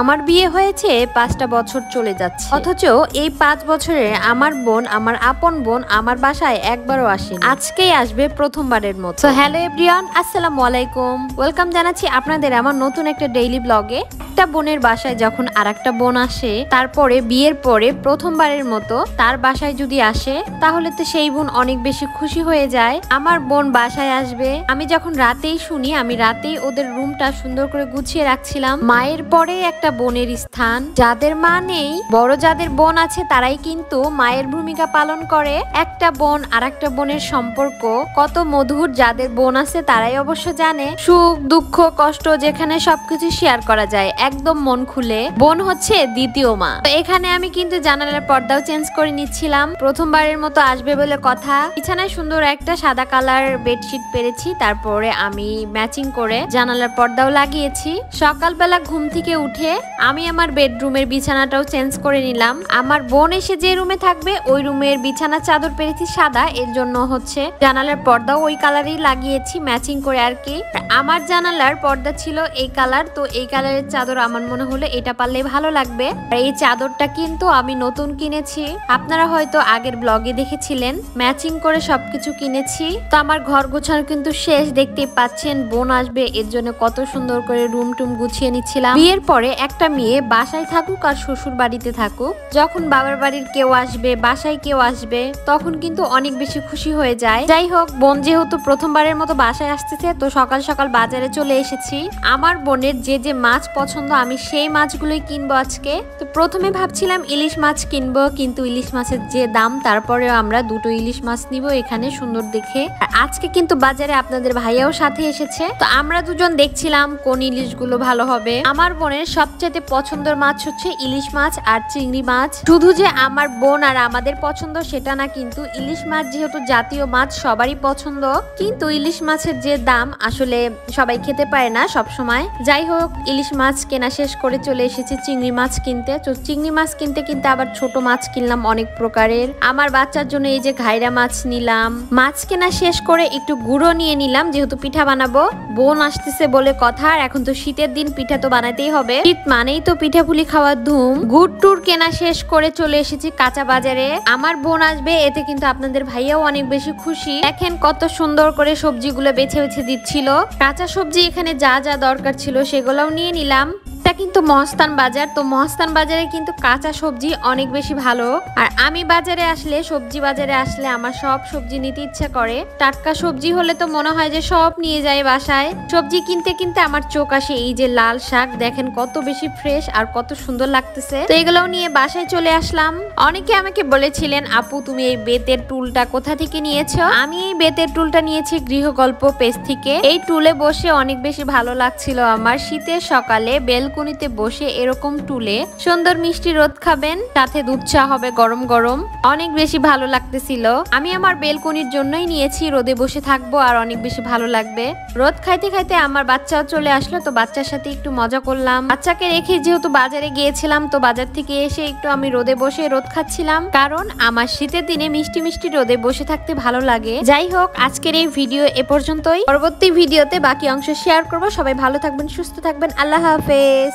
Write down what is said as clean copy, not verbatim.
আমার বিয়ে হয়েছে ৫টা বছর চলে যাচ্ছে, অথচ এই ৫ বছরে আমার বোন, আমার আপন বোন আমার বাসায় একবারও আসেনি। আজকেই আসবে প্রথমবারের মতো। সো হ্যালো এভরিওয়ান, আসসালামু আলাইকুম। ওয়েলকাম জানাচ্ছি আপনাদের আমার নতুন একটা ডেইলি ব্লগে। একটা বোনের বাসায় যখন আরেকটা বোন আসে, তারপরে বিয়ের পরে প্রথমবারের মতো তার বাসায় যদি আসে, তাহলে তো সেই বোন অনেক বেশি খুশি হয়ে যায়। আমার বোন বাসায় আসবে, আমি যখন রাতেই শুনি, আমি রাতেই ওদের রুমটা সুন্দর করে গুছিয়ে রাখছিলাম। মায়ের পরে একটা বোনের স্থান, যাদের মা নেই, বড় যাদের বোন আছে তারাই কিন্তু মায়ের ভূমিকা পালন করে। একটা বোন আর একটা বোনের সম্পর্ক কত মধুর, যাদের বোন আছে তারাই অবশ্য জানে। সুখ দুঃখ কষ্ট যেখানে সবকিছু শেয়ার করা যায় একদম মন খুলে, বোন হচ্ছে দ্বিতীয় মা। তো এখানে আমি কিন্তু জানালার পর্দাও চেঞ্জ করে নিচ্ছিলাম, প্রথমবারের মতো আসবে বলে কথা। বিছানায় সুন্দর একটা সাদা কালার বেডশিট পেরেছি, তারপরে আমি ম্যাচিং করে জানালার পর্দাও লাগিয়েছি। সকালবেলা ঘুম থেকে উঠে আমি আমার বেডরুমের বিছানাটাও চেঞ্জ করে নিলাম। আমার বোন এসে যে রুমে থাকবে ওই রুমের বিছানা চাদর পেরেছি সাদা, এর জন্য হচ্ছে জানালার পর্দাও ওই কালারই লাগিয়েছি ম্যাচিং করে আর কি। আমার জানালার পর্দা ছিল এই কালার, তো এই কালারের চাদর আমার মনে হলো এটা পারলে ভালো লাগবে। আর এই চাদরটা কিন্তু আমি নতুন কিনেছি, আপনারা হয়তো আগের ব্লগে দেখেছিলেন। ম্যাচিং করে সবকিছু কিনেছি। তো আমার ঘর গোছানো কিন্তু শেষ, দেখতে পাচ্ছেন। বোন আসবে এর জন্য কত সুন্দর করে রুম টুম গুছিয়ে নিচ্ছিলাম। বিয়ের পরে একটা মেয়ে বাসায় থাকুক আর শ্বশুর বাড়িতে থাকুক, যখন বাবার বাড়ির কেউ আসবে, বাসায় কেউ আসবে, তখন কিন্তু অনেক বেশি খুশি হয়ে যায়। যাই হোক, বোন যেহেতু প্রথমবারের মতো বাসায় আসতেছে, তো সকাল সকাল বাজারে চলে এসেছি। আমার বোনের যে যে মাছ পছন্দ আমি সেই মাছগুলোই কিনবো আজকে। তো প্রথমে ভাবছিলাম ইলিশ মাছ কিনবো, কিন্তু ইলিশ মাছের যে দাম, তারপরেও আমরা দুটো ইলিশ মাছ নিব এখানে সুন্দর দেখে। আর আজকে কিন্তু বাজারে আপনাদের ভাইয়াও সাথে এসেছে, তো আমরা দুজন দেখছিলাম কোন ইলিশগুলো ভালো হবে। আমার বোনের সবচেয়ে পছন্দের মাছ হচ্ছে ইলিশ মাছ আর চিংড়ি মাছ। শুধু যে আমার বোন আর আমাদের পছন্দ সেটা না, কিন্তু ইলিশ মাছ যেহেতু জাতীয় মাছ সবারই পছন্দ, কিন্তু ইলিশ মাছের যে দাম আসলে সবাই খেতে পারে না সব সময়। যাই হোক, ইলিশ মাছ কেনা শেষ করে চলে এসেছি চিংড়ি মাছ কিনতে। তো চিংড়ি মাছ কিনতে কিনতে আবার ছোট মাছ কিনলাম অনেক প্রকারের। আমার বাচ্চার জন্য এই যে ঘাইরা মাছ নিলাম। মাছ কেনা শেষ করে একটু গুঁড়ো নিয়ে নিলাম, যেহেতু পিঠা বানাবো। বোন আসতেছে বলে কথা, আর এখন তো শীতের দিন, পিঠা তো বানাতেই হবে। শীত মানেই তো পিঠা পুলি খাওয়ার ধুম। গুড় টুর কেনা শেষ করে চলে এসেছি কাঁচা বাজারে। আমার বোন আসবে, এতে কিন্তু আপনাদের ভাইয়াও অনেক বেশি খুশি। দেখেন কত সুন্দর করে সবজিগুলো বেছে বেছে দিচ্ছিল। কাঁচা সবজি এখানে যা যা দরকার ছিল সেগুলোও নিয়ে নিলাম। এটা কিন্তু মহস্থান বাজার, তো মহস্থান বাজারে কিন্তু কাঁচা সবজি অনেক বেশি ভালো। আর আমি বাজারে আসলে, সবজি বাজারে আসলে আমার সব সবজি নিতে ইচ্ছা করে। টাটকা সবজি হলে তো মনে হয় যে সব নিয়ে যায় বাসায়। সবজি কিনতে কিনতে আমার চোখ আসে এই যে লাল শাক, দেখেন কত বেশি ফ্রেশ আর কত সুন্দর লাগতেছে। তো এগুলোও নিয়ে বাসায় চলে আসলাম। অনেকে আমাকে বলেছিলেন, আপু তুমি এই বেতের টুলটা কোথা থেকে নিয়েছো? আমি এই বেতের টুলটা নিয়েছি গৃহগল্প পেজ থেকে। এই টুলে বসে অনেক বেশি ভালো লাগছিল আমার। শীতের সকালে বেলকনিতে বসে এরকম টুলে সুন্দর মিষ্টি রোদ খাবেন, সাথে দুধ চা হবে গরম গরম, অনেক বেশি ভালো লাগতেছিল। আমি আমার বেলকনির জন্যই নিয়েছি, রোদে বসে থাকবো আর অনেক বেশি ভালো লাগবে। রোদ খাইতে খাইতে আমার বাচ্চাও চলে আসলো, তো বাচ্চার সাথে একটু মজা করলাম। বাচ্চাকে রেখে যেহেতু বাজারে গিয়েছিলাম, তো বাজার থেকে এসে একটু আমি রোদে বসে রোদ খাচ্ছিলাম, কারণ আমার শীতের দিনে মিষ্টি মিষ্টি রোদে বসে থাকতে ভালো লাগে। যাই হোক, আজকের এই ভিডিও এ পর্যন্তই। পরবর্তী ভিডিওতে বাকি অংশ শেয়ার করবো। সবাই ভালো থাকবেন, সুস্থ থাকবেন, আল্লাহ হাফেজ।